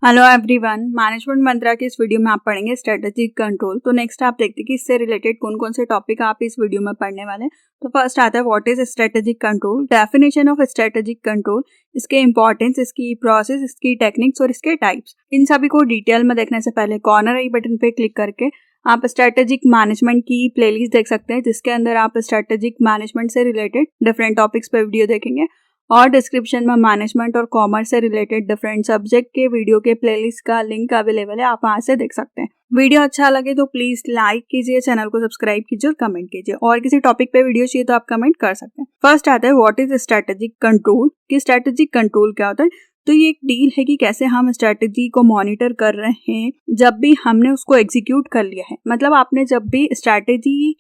Hello everyone, management मंत्रा के इस video में आप पढ़ेंगे स्ट्रेटेजिक कंट्रोल। तो नेक्स्ट आप देखते हैं कि इससे रिलेटेड कौन कौन से टॉपिक आप इस वीडियो में पढ़ने वाले हैं। तो फर्स्ट आता है what is strategic control, definition of strategic control, इसके इंपॉर्टेंस, इसकी प्रोसेस, इसकी टेक्निक्स और इसके टाइप्स। इन सभी को डिटेल में देखने से पहले कॉर्नर आई बटन पे क्लिक करके आप स्ट्रेटेजिक मैनेजमेंट की प्लेलिस्ट देख सकते हैं, जिसके अंदर आप स्ट्रेटेजिक मैनेजमेंट से रिलेटेड डिफरेंट टॉपिक्स पे वीडियो देखेंगे। और डिस्क्रिप्शन में मैनेजमेंट और कॉमर्स से रिलेटेड डिफरेंट सब्जेक्ट के वीडियो के प्लेलिस्ट का लिंक अवेलेबल है, आप वहां से देख सकते हैं। वीडियो अच्छा लगे तो प्लीज लाइक कीजिए, चैनल को सब्सक्राइब कीजिए और कमेंट कीजिए। और किसी टॉपिक पे वीडियो चाहिए तो आप कमेंट कर सकते हैं। फर्स्ट आता है व्हाट इज स्ट्रेटेजिक कंट्रोल, कि स्ट्रेटेजिक कंट्रोल क्या होता है। तो ये एक डील है कि कैसे हम स्ट्रेटेजी को मॉनिटर कर रहे हैं जब भी हमने उसको एग्जीक्यूट कर लिया है। मतलब आपने जब भी स्ट्रेटेजी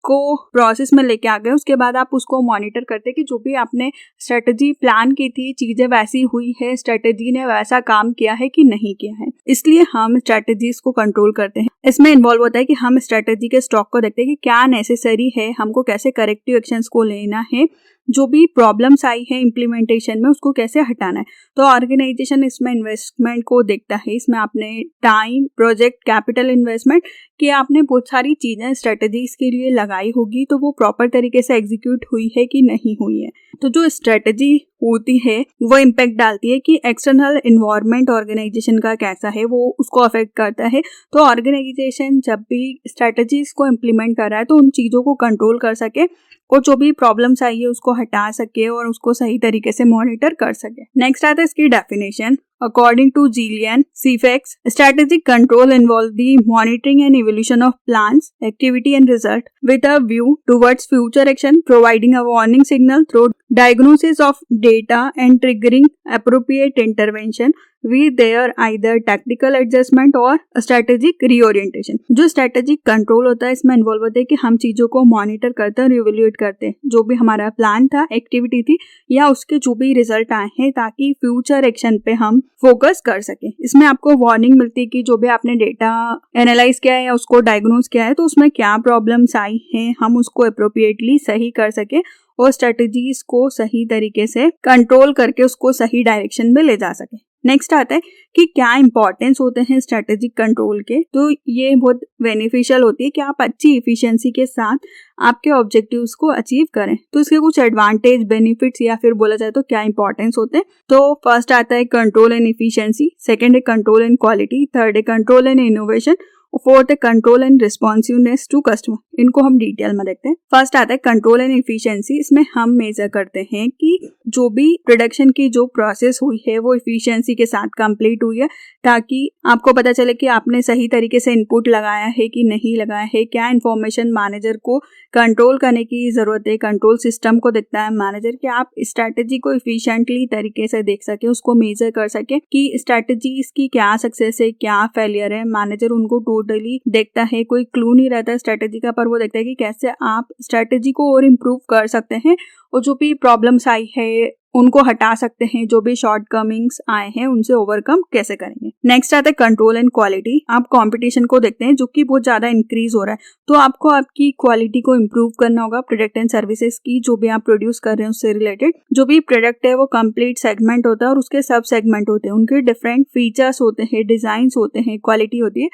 को प्रोसेस में लेके आ गए, उसके बाद आप उसको मॉनिटर करते हैं कि जो भी आपने स्ट्रेटेजी प्लान की थी, चीजें वैसी हुई है, स्ट्रेटेजी ने वैसा काम किया है कि नहीं किया है। इसलिए हम स्ट्रेटेजीज को कंट्रोल करते हैं। इसमें इन्वॉल्व होता है कि हम स्ट्रेटेजी के स्टॉक को देखते हैं कि क्या नेसेसरी है, हमको कैसे करेक्टिव एक्शंस को लेना है, जो भी प्रॉब्लम्स आई है इम्प्लीमेंटेशन में उसको कैसे हटाना है। तो ऑर्गेनाइजेशन इसमें इन्वेस्टमेंट को देखता है। इसमें आपने टाइम, प्रोजेक्ट, कैपिटल इन्वेस्टमेंट कि आपने बहुत सारी चीजें स्ट्रेटेजीज के लिए लगाई होगी, तो वो प्रॉपर तरीके से एग्जीक्यूट हुई है कि नहीं हुई है। तो जो स्ट्रेटेजी होती है वो इम्पैक्ट डालती है कि एक्सटर्नल इन्वायरमेंट ऑर्गेनाइजेशन का कैसा है, वो उसको अफेक्ट करता है। तो ऑर्गेनाइजेशन जब भी स्ट्रेटेजीज को इम्प्लीमेंट कर रहा है तो उन चीजों को कंट्रोल कर सके और जो भी प्रॉब्लम्स आई है उसको हटा सके और उसको सही तरीके से मॉनिटर कर सके। नेक्स्ट आता है इसकी definition. According to Gillian CFX, strategic control involves the monitoring and evaluation of plans, activity and result with a view towards future action, providing a warning signal through diagnosis of data and triggering appropriate intervention with their either tactical adjustment or strategic reorientation। जो strategic control होता है इसमें involve होता है कि हम चीजों को मॉनिटर करते हैं और इवेल्युएट करते हैं, जो भी हमारा प्लान था, एक्टिविटी थी या उसके जो भी रिजल्ट आए हैं, ताकि फ्यूचर एक्शन पे हम फोकस कर सके। इसमें आपको वार्निंग मिलती है कि जो भी आपने डेटा एनालाइज किया है या उसको डायग्नोज किया है तो उसमें क्या प्रॉब्लम्स आई हैं, हम उसको अप्रोप्रिएटली सही कर सके और स्ट्रेटेजीज को सही तरीके से कंट्रोल करके उसको सही डायरेक्शन में ले जा सके। नेक्स्ट आता है कि क्या इंपॉर्टेंस होते हैं स्ट्रेटेजिक कंट्रोल के। तो ये बहुत बेनिफिशियल होती है कि आप अच्छी इफिशिएंसी के साथ आपके ऑब्जेक्टिव्स को अचीव करें। तो इसके कुछ एडवांटेज, बेनिफिट्स या फिर बोला जाए तो क्या इंपॉर्टेंस होते हैं। तो फर्स्ट आता है कंट्रोल एंड इफिशिएंसी, सेकंड है कंट्रोल एंड क्वालिटी, थर्ड है कंट्रोल एंड इनोवेशन, फोर्थ है control and responsiveness to customer. इनको हम डिटेल में देखते हैं। फर्स्ट आता है कंट्रोल एंड इफिशिएंसी। इसमें हम मेजर करते हैं कि जो भी प्रोडक्शन की जो प्रोसेस हुई है वो इफिशिएंसी के साथ कंप्लीट हुई है, ताकि आपको पता चले कि आपने सही तरीके से इनपुट लगाया है कि नहीं लगाया है, क्या इन्फॉर्मेशन मैनेजर को कंट्रोल करने की जरूरत है। कंट्रोल सिस्टम को देखता है मैनेजर कि आप स्ट्रैटेजी को इफिशिएंटली तरीके से देख सके, उसको मेजर कर सके कि स्ट्रैटेजी इसकी क्या सक्सेस है, क्या फेलियर है। मैनेजर उनको टोटली देखता है, कोई क्लू नहीं रहता स्ट्रैटेजी का, पर वो देखता है कि कैसे आप स्ट्रैटेजी को और इम्प्रूव कर सकते हैं और जो भी प्रॉब्लम्स आई है उनको हटा सकते हैं, जो भी शॉर्ट कमिंग्स आए हैं उनसे ओवरकम कैसे करेंगे। नेक्स्ट आता है कंट्रोल एंड क्वालिटी। आप कंपटीशन को देखते हैं जो कि बहुत ज्यादा इंक्रीज हो रहा है, तो आपको आपकी क्वालिटी को इम्प्रूव करना होगा। प्रोडक्ट एंड सर्विसेज की जो भी आप प्रोड्यूस कर रहे हैं उससे रिलेटेड जो भी प्रोडक्ट है वो कंप्लीट सेगमेंट होता है और उसके सब सेगमेंट होते हैं, उनके डिफरेंट फीचर्स होते हैं, डिजाइन होते हैं, क्वालिटी होती है।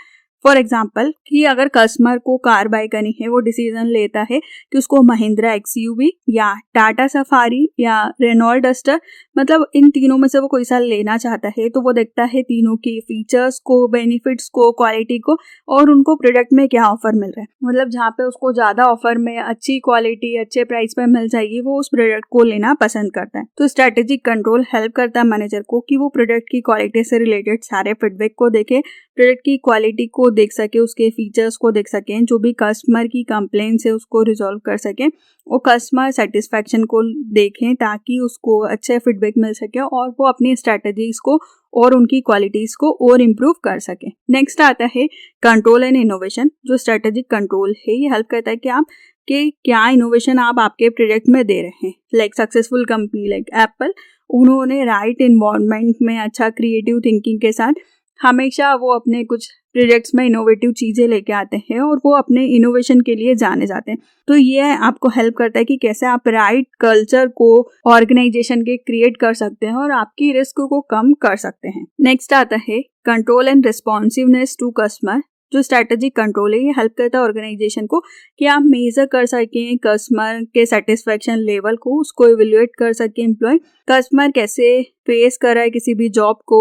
फॉर एग्जाम्पल कि अगर कस्टमर को कार बाय करनी है, वो डिसीजन लेता है कि उसको महिंद्रा एक्सयूवी या टाटा सफारी या रेनॉल्ट डस्टर, मतलब इन तीनों में से वो कोई सा लेना चाहता है, तो वो देखता है तीनों के फीचर्स को, बेनिफिट्स को, क्वालिटी को और उनको प्रोडक्ट में क्या ऑफर मिल रहा है। मतलब जहाँ पे उसको ज्यादा ऑफर में अच्छी क्वालिटी, अच्छे प्राइस पे मिल जाएगी, वो उस प्रोडक्ट को लेना पसंद करता है। तो स्ट्रेटेजिक कंट्रोल हेल्प करता है मैनेजर को कि वो प्रोडक्ट की क्वालिटी से रिलेटेड सारे फीडबैक को देखे, प्रोडक्ट की क्वालिटी को देख सके, उसके फीचर्स को देख सकें, जो भी कस्टमर की कंप्लेंट्स है उसको रिजॉल्व कर सकें और कस्टमर सेटिस्फैक्शन को देखें, ताकि उसको अच्छे फीडबैक मिल सके और वो अपनी स्ट्रैटेजीज को और उनकी क्वालिटीज को और इम्प्रूव कर सके। नेक्स्ट आता है कंट्रोल एंड इनोवेशन। जो स्ट्रेटेजिक कंट्रोल है ये हेल्प करता है कि आप कि क्या इनोवेशन आप आपके प्रोडक्ट में दे रहे हैं। Like successful company like Apple, उन्होंने राइट इन्वायरमेंट में अच्छा क्रिएटिव थिंकिंग के साथ हमेशा वो अपने कुछ प्रोजेक्ट्स में इनोवेटिव चीज़ें लेके आते हैं और वो अपने इनोवेशन के लिए जाने जाते हैं। तो ये आपको हेल्प करता है कि कैसे आप राइट कल्चर को ऑर्गेनाइजेशन के क्रिएट कर सकते हैं और आपकी रिस्क को कम कर सकते हैं। नेक्स्ट आता है control and responsiveness to customer. जो स्ट्रैटेजिक कंट्रोल है ये हेल्प करता है ऑर्गेनाइजेशन को कि आप मेजर कर सकें कस्टमर के सेटिस्फेक्शन लेवल को, उसको इवेल्युएट कर सकें एम्प्लॉय कस्टमर कैसे फेस कर रहा है किसी भी जॉब को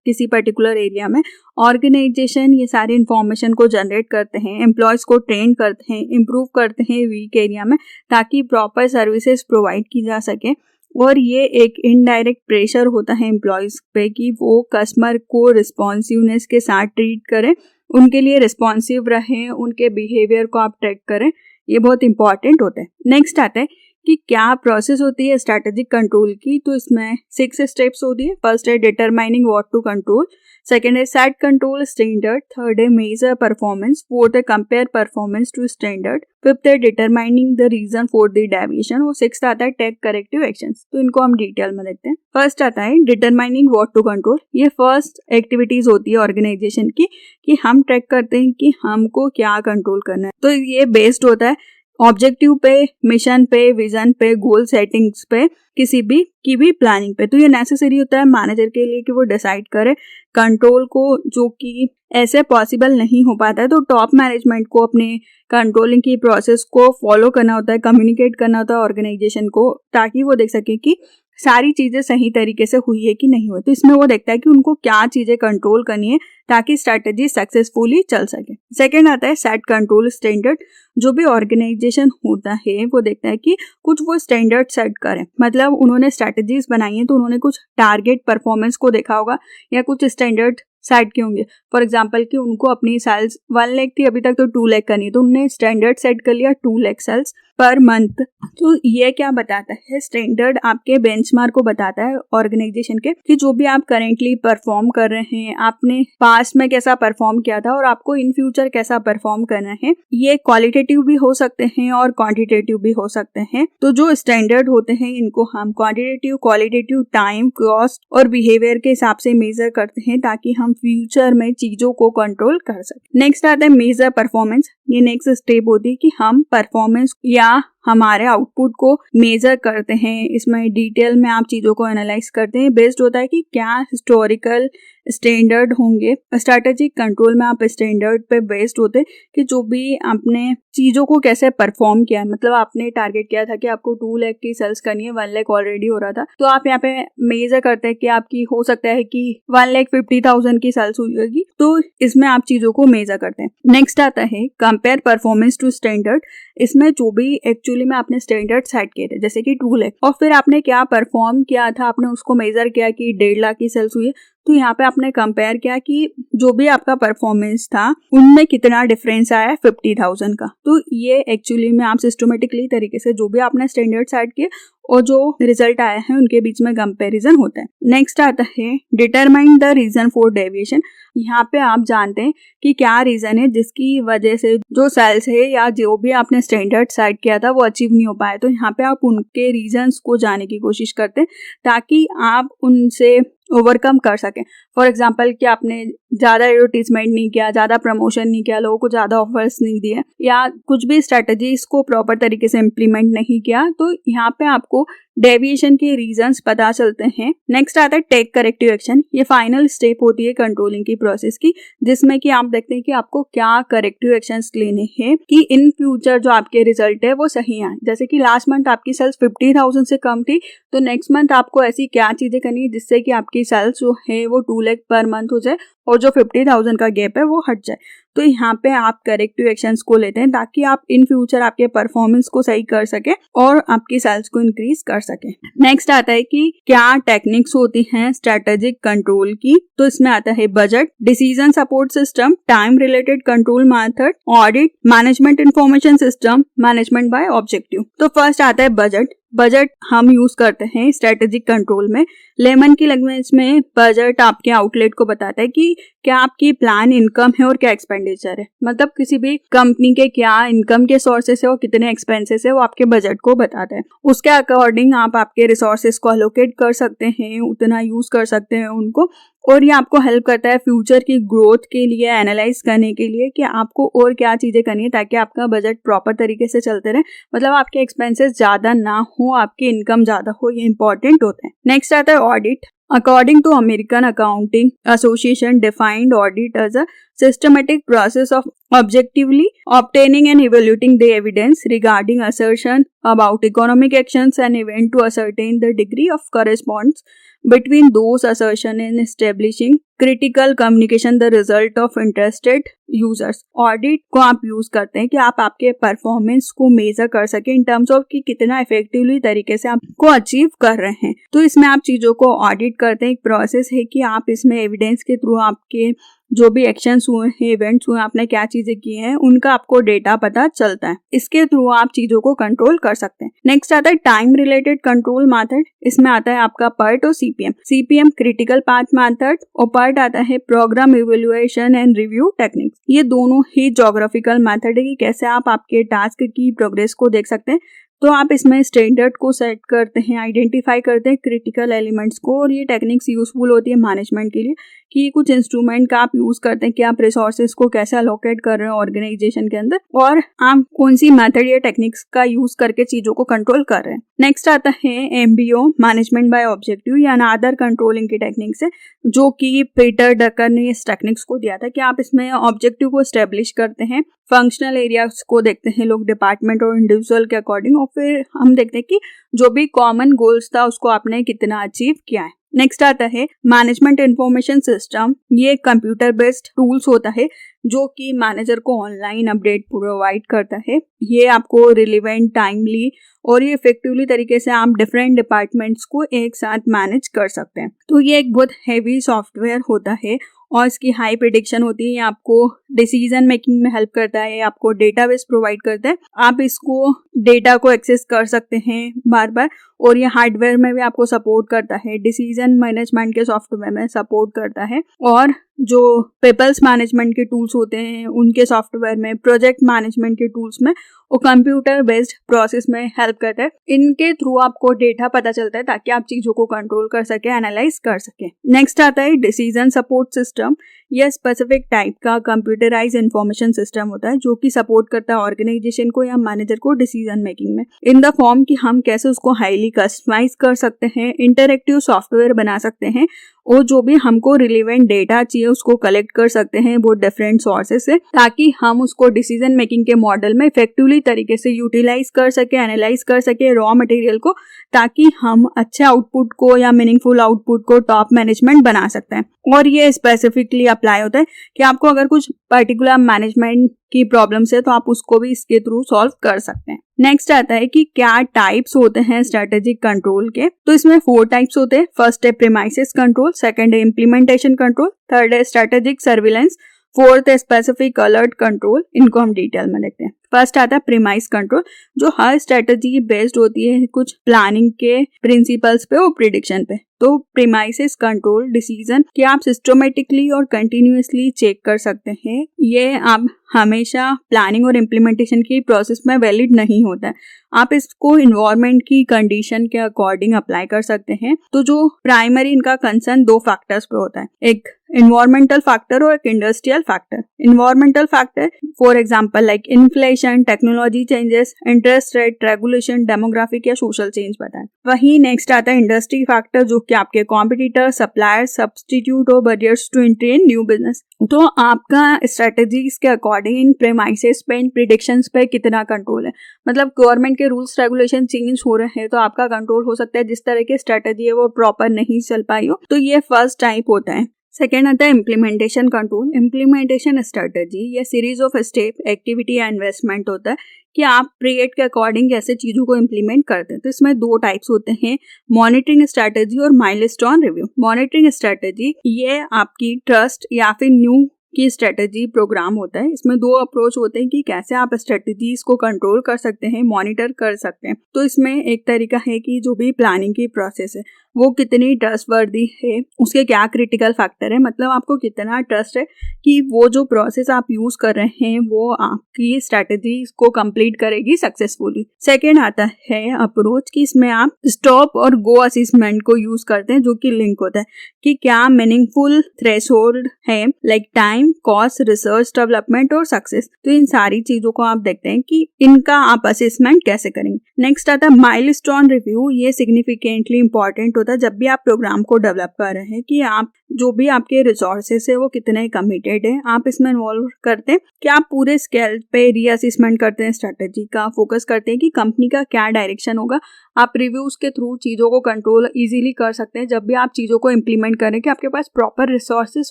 किसी पर्टिकुलर एरिया में। ऑर्गेनाइजेशन ये सारी इंफॉर्मेशन को जनरेट करते हैं, एम्प्लॉयज़ को ट्रेन करते हैं, इम्प्रूव करते हैं वीक एरिया में ताकि प्रॉपर सर्विसेज प्रोवाइड की जा सके। और ये एक इनडायरेक्ट प्रेशर होता है एम्प्लॉयज़ पे कि वो कस्टमर को रिस्पॉन्सिवनेस के साथ ट्रीट करें, उनके लिए रिस्पॉन्सिव रहें, उनके बिहेवियर को आप ट्रैक करें। ये बहुत इंपॉर्टेंट होता है। नेक्स्ट आता है कि क्या प्रोसेस होती है स्ट्रैटेजिक कंट्रोल की। तो इसमें 6 स्टेप्स होती है। फर्स्ट है determining what to control, second है सेट कंट्रोल स्टैंडर्ड, थर्ड है मेजर परफॉर्मेंस, फोर्थ है compare performance to standard, fifth है determining the reason for the deviation और सिक्स्थ आता है टेक करेक्टिव एक्शंस। तो इनको हम डिटेल में देखते हैं। फर्स्ट आता है डिटरमाइनिंग व्हाट टू कंट्रोल। ये फर्स्ट एक्टिविटीज होती है ऑर्गेनाइजेशन की कि हम ट्रैक करते हैं कि हमको क्या कंट्रोल करना है। तो ये बेस्ड होता है ऑब्जेक्टिव पे, मिशन पे, विजन पे, गोल सेटिंग्स पे, किसी भी की भी प्लानिंग पे। तो ये नेसेसरी होता है मैनेजर के लिए कि वो डिसाइड करे कंट्रोल को, जो कि ऐसे पॉसिबल नहीं हो पाता है। तो टॉप मैनेजमेंट को अपने कंट्रोलिंग की प्रोसेस को फॉलो करना होता है, कम्युनिकेट करना होता है ऑर्गेनाइजेशन को, ताकि वो देख सके कि सारी चीज़ें सही तरीके से हुई है कि नहीं हुई। तो इसमें वो देखता है कि उनको क्या चीज़ें कंट्रोल करनी है ताकि स्ट्रैटेजी सक्सेसफुली चल सके। सेकेंड आता है सेट कंट्रोल स्टैंडर्ड। जो भी ऑर्गेनाइजेशन होता है वो देखता है कि कुछ वो स्टैंडर्ड सेट करें, मतलब उन्होंने स्ट्रैटेजीज बनाई है तो उन्होंने कुछ टारगेट परफॉर्मेंस को देखा होगा या कुछ स्टैंडर्ड सेट किए होंगे। फॉर एग्जाम्पल कि उनको अपनी सेल्स 1 लाख थी, अभी तक तो 2 लाख करनी है, तो उन्होंने स्टैंडर्ड सेट कर लिया 2 लाख सेल्स पर मंथ। तो ये क्या बताता है, स्टैंडर्ड आपके बेंचमार्क को बताता है ऑर्गेनाइजेशन के कि जो भी आप करेंटली परफॉर्म कर रहे हैं, आपने पास्ट में कैसा परफॉर्म किया था और आपको इन फ्यूचर कैसा परफॉर्म करना है। ये क्वालिटेटिव भी हो सकते हैं और क्वांटिटेटिव भी हो सकते हैं। तो जो स्टैंडर्ड होते हैं इनको हम क्वांटिटेटिव, क्वालिटेटिव, टाइम, कॉस्ट और बिहेवियर के हिसाब से मेजर करते हैं ताकि हम फ्यूचर में चीजों को कंट्रोल कर सकें। नेक्स्ट आता है मेजर परफॉर्मेंस। ये नेक्स्ट स्टेप होती है कि हम परफॉर्मेंस या हमारे आउटपुट को मेजर करते हैं। इसमें डिटेल में आप चीज़ों को एनालाइज करते हैं। बेस्ड होता है कि क्या हिस्टोरिकल स्टैंडर्ड होंगे। स्ट्रैटेजिक कंट्रोल में आप स्टैंडर्ड पे बेस्ड होते हैं कि जो भी आपने चीज़ों को कैसे परफॉर्म किया है। मतलब आपने टारगेट किया था कि आपको 2 लाख की सेल्स करनी है, 1 लाख ऑलरेडी हो रहा था, तो आप यहाँ पे मेजर करते हैं कि आपकी हो सकता है कि 1,50,000 की सेल्स हुई होगी। तो इसमें आप चीज़ों को मेजर करते हैं। नेक्स्ट आता है कंपेयर परफॉर्मेंस टू स्टैंडर्ड। इसमें जो भी एक्चुअली में आपने स्टैंडर्ड सेट किए थे जैसे कि 2 लाख और फिर आपने क्या परफॉर्म किया था, आपने उसको मेजर किया कि 1.5 लाख की सेल्स हुई है। तो यहाँ पे आपने कंपेयर किया कि जो भी आपका परफॉर्मेंस था उनमें कितना डिफरेंस आया है 50,000 का। तो ये एक्चुअली में आप सिस्टमेटिकली तरीके से जो भी आपने स्टैंडर्ड सेट किए और जो रिजल्ट आया है उनके बीच में कंपैरिजन होता है। नेक्स्ट आता है determine the reason for deviation. यहाँ पे आप जानते हैं कि क्या रीजन है जिसकी वजह से जो सेल्स है या जो भी आपने स्टैंडर्ड सेट किया था वो अचीव नहीं हो पाया। तो यहाँ पे आप उनके रीजंस को जानने की कोशिश करते हैं ताकि आप उनसे ओवरकम कर सकें। फॉर एग्जाम्पल कि आपने ज़्यादा एडवर्टीजमेंट नहीं किया, ज़्यादा प्रमोशन नहीं किया, लोगों को ज़्यादा ऑफर्स नहीं दिए या कुछ भी स्ट्रैटेजीज को प्रॉपर तरीके से इम्प्लीमेंट नहीं किया। तो यहाँ पे आपको डेविएशन के रीजंस पता चलते हैं। नेक्स्ट आता है टेक करेक्टिव एक्शन। ये फाइनल स्टेप होती है कंट्रोलिंग की प्रोसेस की, जिसमें कि आप देखते हैं कि आपको क्या करेक्टिव एक्शंस लेने हैं कि इन फ्यूचर जो आपके रिजल्ट है वो सही आए। जैसे कि लास्ट मंथ आपकी सेल्स 50,000 से कम थी, तो नेक्स्ट मंथ आपको ऐसी क्या चीजें करनी है जिससे कि आपकी सेल्स जो है वो 2 लाख पर मंथ हो जाए और जो 50,000 का गैप है वो हट जाए। तो यहाँ पे आप करेक्टिव एक्शंस को लेते हैं ताकि आप इन फ्यूचर आपके परफॉर्मेंस को सही कर सके और आपकी सेल्स को इंक्रीज कर सके। नेक्स्ट आता है कि क्या टेक्निक्स होती हैं स्ट्रेटेजिक कंट्रोल की। तो इसमें आता है budget, decision support system, time related control method, audit, management information system, management by objective. तो फर्स्ट आता है बजट। बजट हम यूज करते हैं स्ट्रेटेजिक कंट्रोल में। लेमन की लैंग्वेज में बजट आपके आउटलेट को बताता है कि क्या आपकी प्लान इनकम है और क्या एक्सपेंडिचर है। मतलब किसी भी कंपनी के क्या इनकम के सोर्सेस है और कितने एक्सपेंसेस है वो आपके बजट को बताता है। उसके अकॉर्डिंग आप आपके रिसोर्सेस को अलोकेट कर सकते हैं, उतना यूज कर सकते हैं उनको और ये आपको हेल्प करता है फ्यूचर की ग्रोथ के लिए एनालाइज करने के लिए कि आपको और क्या चीज़ें करनी है ताकि आपका बजट प्रॉपर तरीके से चलते रहे, मतलब आपके एक्सपेंसेस ज़्यादा ना हो, आपकी इनकम ज़्यादा हो, ये इंपॉर्टेंट होता है। नेक्स्ट आता है audit. According to American Accounting Association, defined audit as a systematic process of objectively obtaining and evaluating the evidence regarding assertion about economic actions and event to ascertain the degree of correspondence between those assertion and establishing critical communication the result of interested users। Audit को आप use करते हैं कि आप आपके performance को major कर सके इन टर्म्स ऑफ कि कितना इफेक्टिवली तरीके से आपको अचीव कर रहे हैं। तो इसमें आप चीजों को ऑडिट करते हैं। एक प्रोसेस है कि आप इसमें एविडेंस के थ्रू आपके जो भी एक्शंस हुए हैं, इवेंट्स हुए, आपने क्या चीजें की हैं, उनका आपको डेटा पता चलता है। इसके थ्रू आप चीजों को कंट्रोल कर सकते हैं। नेक्स्ट आता है टाइम रिलेटेड कंट्रोल मेथड। इसमें आता है आपका पर्ट और CPM. CPM critical path method और पर्ट आता है program evaluation and review techniques. ये दोनों ही ज्योग्राफिकल मेथड है कि कैसे आप आपके टास्क की प्रोग्रेस को देख सकते हैं। तो आप इसमें स्टैंडर्ड को सेट करते हैं, आइडेंटिफाई करते हैं क्रिटिकल एलिमेंट्स को, और ये टेक्निक्स यूजफुल होती है मैनेजमेंट के लिए कि कुछ इंस्ट्रूमेंट का आप यूज करते हैं कि आप रिसोर्सेज को कैसे अलोकेट कर रहे हैं ऑर्गेनाइजेशन के अंदर, और आप कौन सी मेथड या टेक्निक्स का यूज करके चीजों को कंट्रोल कर रहे हैं। नेक्स्ट आता है एमबीओ, मैनेजमेंट बाय ऑब्जेक्टिव, या अनदर कंट्रोलिंग की टेक्निक्स है जो कि पीटर डकर ने इस टेक्निक्स को दिया था कि आप इसमें ऑब्जेक्टिव को एस्टेब्लिश करते हैं, फंक्शनल एरियाज को देखते हैं लोग डिपार्टमेंट और इंडिविजुअल के अकॉर्डिंग, और फिर हम देखते हैं कि जो भी कॉमन गोल्स था उसको आपने कितना अचीव किया है। नेक्स्ट आता है मैनेजमेंट इंफॉर्मेशन सिस्टम। ये कंप्यूटर बेस्ड टूल्स होता है जो कि मैनेजर को ऑनलाइन अपडेट प्रोवाइड करता है। ये आपको रिलेवेंट, टाइमली और ये इफेक्टिवली तरीके से आप डिफरेंट डिपार्टमेंट्स को एक साथ मैनेज कर सकते हैं। तो ये एक बहुत हैवी सॉफ्टवेयर होता है और इसकी हाई प्रेडिक्शन होती है। ये आपको डिसीजन मेकिंग में हेल्प करता है, आपको डेटाबेस प्रोवाइड करता है, आप इसको डेटा को एक्सेस कर सकते हैं बार बार, और ये हार्डवेयर में भी आपको सपोर्ट करता है, डिसीजन मैनेजमेंट के सॉफ्टवेयर में सपोर्ट करता है, और जो पीपल्स मैनेजमेंट के टूल्स होते हैं उनके सॉफ्टवेयर में, प्रोजेक्ट मैनेजमेंट के टूल्स में, वो कंप्यूटर बेस्ड प्रोसेस में हेल्प करता है। इनके थ्रू आपको डेटा पता चलता है ताकि आप चीजों को कंट्रोल कर सके, एनालाइज कर सके। नेक्स्ट आता है डिसीजन सपोर्ट सिस्टम। यह स्पेसिफिक टाइप का कंप्यूटराइज इंफॉर्मेशन सिस्टम होता है जो कि सपोर्ट करता है ऑर्गेनाइजेशन को या मैनेजर को डिसीजन मेकिंग में, इन द फॉर्म कि हम कैसे उसको हाईली कस्टमाइज कर सकते हैं, इंटरैक्टिव सॉफ्टवेयर बना सकते हैं, और जो भी हमको रिलेवेंट डेटा चाहिए उसको कलेक्ट कर सकते हैं वो डिफरेंट सोर्सेस से, ताकि हम उसको डिसीजन मेकिंग के मॉडल में इफेक्टिवली तरीके से यूटिलाइज कर सके, एनालाइज कर सके रॉ मटेरियल को, ताकि हम अच्छे आउटपुट को या मीनिंगफुल आउटपुट को टॉप मैनेजमेंट बना सकते हैं। और ये स्पेसिफिकली अप्लाई होता है कि आपको अगर कुछ पर्टिकुलर मैनेजमेंट की प्रॉब्लम्स है तो आप उसको भी इसके थ्रू सॉल्व कर सकते हैं। नेक्स्ट आता है कि क्या टाइप्स होते हैं स्ट्रेटेजिक कंट्रोल के। तो इसमें 4 टाइप्स होते हैं। फर्स्ट है प्रीमाइसेस कंट्रोल, सेकंड है इम्प्लीमेंटेशन कंट्रोल, थर्ड है स्ट्रेटेजिक सर्विलेंस, फोर्थ है स्पेसिफिक अलर्ट कंट्रोल। इनको हम डिटेल में देखते हैं। फर्स्ट आता है प्रीमाइस कंट्रोल, जो हर स्ट्रेटेजी बेस्ड होती है कुछ प्लानिंग के प्रिंसिपल्स पे और प्रिडिक्शन पे। तो प्रीमाइसेस कंट्रोल डिसीजन कि आप सिस्टमेटिकली और कंटिन्यूअसली चेक कर सकते हैं, ये आप हमेशा प्लानिंग और इम्प्लीमेंटेशन की प्रोसेस में वैलिड नहीं होता है। आप इसको इन्वायरमेंट की कंडीशन के अकॉर्डिंग अप्लाई कर सकते हैं। तो जो प्राइमरी इनका कंसर्न 2 फैक्टर्स पे होता है, एक इन्वायरमेंटल फैक्टर और एक industrial factor. Environmental factor for example like inflation, technology changes, interest rate, regulation, demographic या सोशल चेंज बताएं। वहीं नेक्स्ट आता है इंडस्ट्री फैक्टर, जो कि आपके कॉम्पिटिटर, सप्लायर, सब्सटीट्यूट और budgets to entry in new business. तो आपका स्ट्रेटेजीज के अकॉर्डिंग इन प्रीमाइसेस पे, इन प्रिडिक्शंस पे कितना कंट्रोल है। मतलब गवर्नमेंट के रूल्स रेगुलेशन चेंज हो रहे हैं तो आपका कंट्रोल हो सकता है जिस तरह की स्ट्रेटेजी है वो प्रॉपर नहीं चल पाई हो। तो ये फर्स्ट टाइप होता है। सेकेंड आता है इम्प्लीमेंटेशन कंट्रोल। इम्प्लीमेंटेशन स्ट्रेटेजी या सीरीज ऑफ स्टेप, एक्टिविटी या इन्वेस्टमेंट होता है कि आप पीरियड के अकॉर्डिंग कैसे चीजों को इम्प्लीमेंट करते हैं। तो इसमें 2 टाइप्स होते हैं, मॉनिटरिंग स्ट्रेटेजी और माइलस्टोन रिव्यू। मॉनिटरिंग स्ट्रेटेजी ये आपकी ट्रस्ट या फिर न्यू की स्ट्रेटेजी प्रोग्राम होता है। इसमें 2 अप्रोच होते हैं कि कैसे आप स्ट्रेटेजीज को कंट्रोल कर सकते हैं, मॉनिटर कर सकते हैं। तो इसमें एक तरीका है कि जो भी प्लानिंग की प्रोसेस है वो कितनी ट्रस्टवर्दी है, उसके क्या क्रिटिकल फैक्टर है, मतलब आपको कितना ट्रस्ट है कि वो जो प्रोसेस आप यूज कर रहे हैं वो आपकी स्ट्रेटेजी को कंप्लीट करेगी सक्सेसफुली। सेकेंड आता है अप्रोच कि इसमें आप स्टॉप और गो असेसमेंट को यूज करते हैं, जो कि लिंक होता है कि क्या मीनिंगफुल थ्रेशोल्ड है, like time, cost, research, development और सक्सेस। तो इन सारी चीजों को आप देखते हैं कि इनका आप असेसमेंट कैसे करेंगे। नेक्स्ट आता है माइलस्टोन रिव्यू। ये सिग्निफिकेंटली इंपॉर्टेंट होता है जब भी आप प्रोग्राम को डेवलप कर रहे हैं कि आप जो भी आपके रिसोर्सेस है वो कितने कमिटेड है, आप इसमें इन्वॉल्व करते हैं कि आप पूरे स्केल पे रीअसेसमेंट करते हैं, स्ट्रेटेजी का फोकस करते हैं कि कंपनी का क्या डायरेक्शन होगा। आप रिव्यूज के थ्रू चीजों को कंट्रोल इजीली कर सकते हैं जब भी आप चीजों को इम्प्लीमेंट करें कि आपके पास प्रॉपर रिसोर्सेस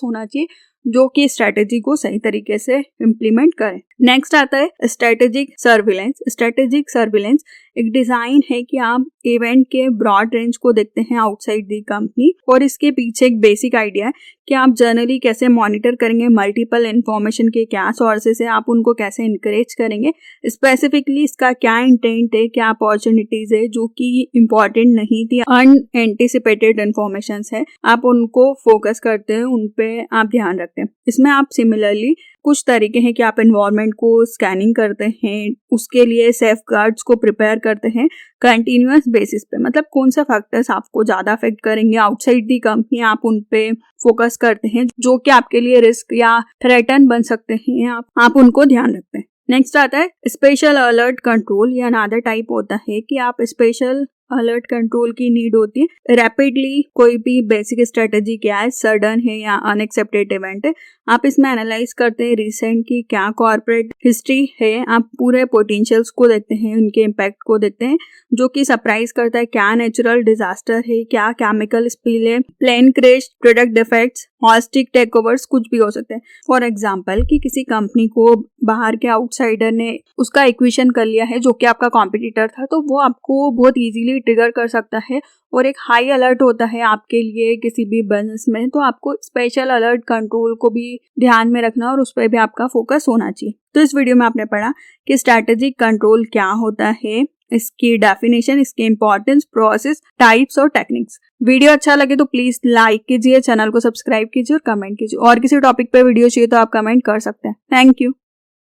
होना चाहिए जो कि स्ट्रेटेजी को सही तरीके से इम्प्लीमेंट करें। नेक्स्ट आता है स्ट्रेटेजिक सर्विलेंस। स्ट्रेटेजिक सर्विलेंस एक डिजाइन है कि आप इवेंट के ब्रॉड रेंज को देखते हैं आउटसाइड दी कंपनी, और इसके पीछे एक बेसिक आइडिया है कि आप जनरली कैसे मॉनिटर करेंगे मल्टीपल इंफॉर्मेशन के क्या सोर्सेस है, आप उनको कैसे इनकरेज करेंगे, स्पेसिफिकली इसका क्या इंटेंट है, क्या अपॉर्चुनिटीज है जो कि इम्पोर्टेंट नहीं थी, अनएंटिसिपेटेड इंफॉर्मेशन है, आप उनको फोकस करते हैं, उन पे आप ध्यान रखते हैं। इसमें आप सिमिलरली कुछ तरीके हैं कि आप एनवायरनमेंट को स्कैनिंग करते हैं, उसके लिए सेफगार्ड्स को प्रिपेयर करते हैं कंटिन्यूअस बेसिस पे, मतलब कौन सा फैक्टर्स आपको ज्यादा अफेक्ट करेंगे आउटसाइड दी कंपनी, आप उन पे फोकस करते हैं जो कि आपके लिए रिस्क या थ्रेटन बन सकते हैं, आप उनको ध्यान रखते हैं। नेक्स्ट आता है स्पेशल अलर्ट कंट्रोल। या अनदर टाइप होता है कि आप स्पेशल अलर्ट कंट्रोल की नीड होती है रैपिडली कोई भी बेसिक स्ट्रेटेजी क्या है, सडन है या अनएक्सेप्टेड इवेंट है, आप इसमें एनालाइज करते हैं रिसेंट की क्या कॉर्पोरेट हिस्ट्री है, आप पूरे पोटेंशियल्स को देखते हैं, उनके इम्पैक्ट को देखते हैं जो कि सरप्राइज करता है, क्या नेचुरल डिजास्टर है, क्या केमिकल स्पिल है, प्लेन क्रैश, प्रोडक्ट डिफेक्ट्स, हॉस्टिक टेकओवर्स, कुछ भी हो सकते हैं। फॉर एग्जाम्पल कि किसी कंपनी को बाहर के आउटसाइडर ने उसका एक्विजिशन कर लिया है जो कि आपका कॉम्पिटिटर था, तो वो आपको बहुत इजीली ट्रिगर कर सकता है और एक हाई अलर्ट होता है आपके लिए किसी भी बिजनेस में। तो आपको स्पेशल अलर्ट कंट्रोल को भी ध्यान में रखना और उस पर भी आपका फोकस होना चाहिए। तो इस वीडियो में आपने पढ़ा कि स्ट्रैटेजिक कंट्रोल क्या होता है, इसकी डेफिनेशन, इसके इंपॉर्टेंस, प्रोसेस, टाइप्स और टेक्निक्स। वीडियो अच्छा लगे तो प्लीज लाइक कीजिए, चैनल को सब्सक्राइब कीजिए और कमेंट कीजिए। और किसी टॉपिक पे वीडियो चाहिए तो आप कमेंट कर सकते हैं। Thank you.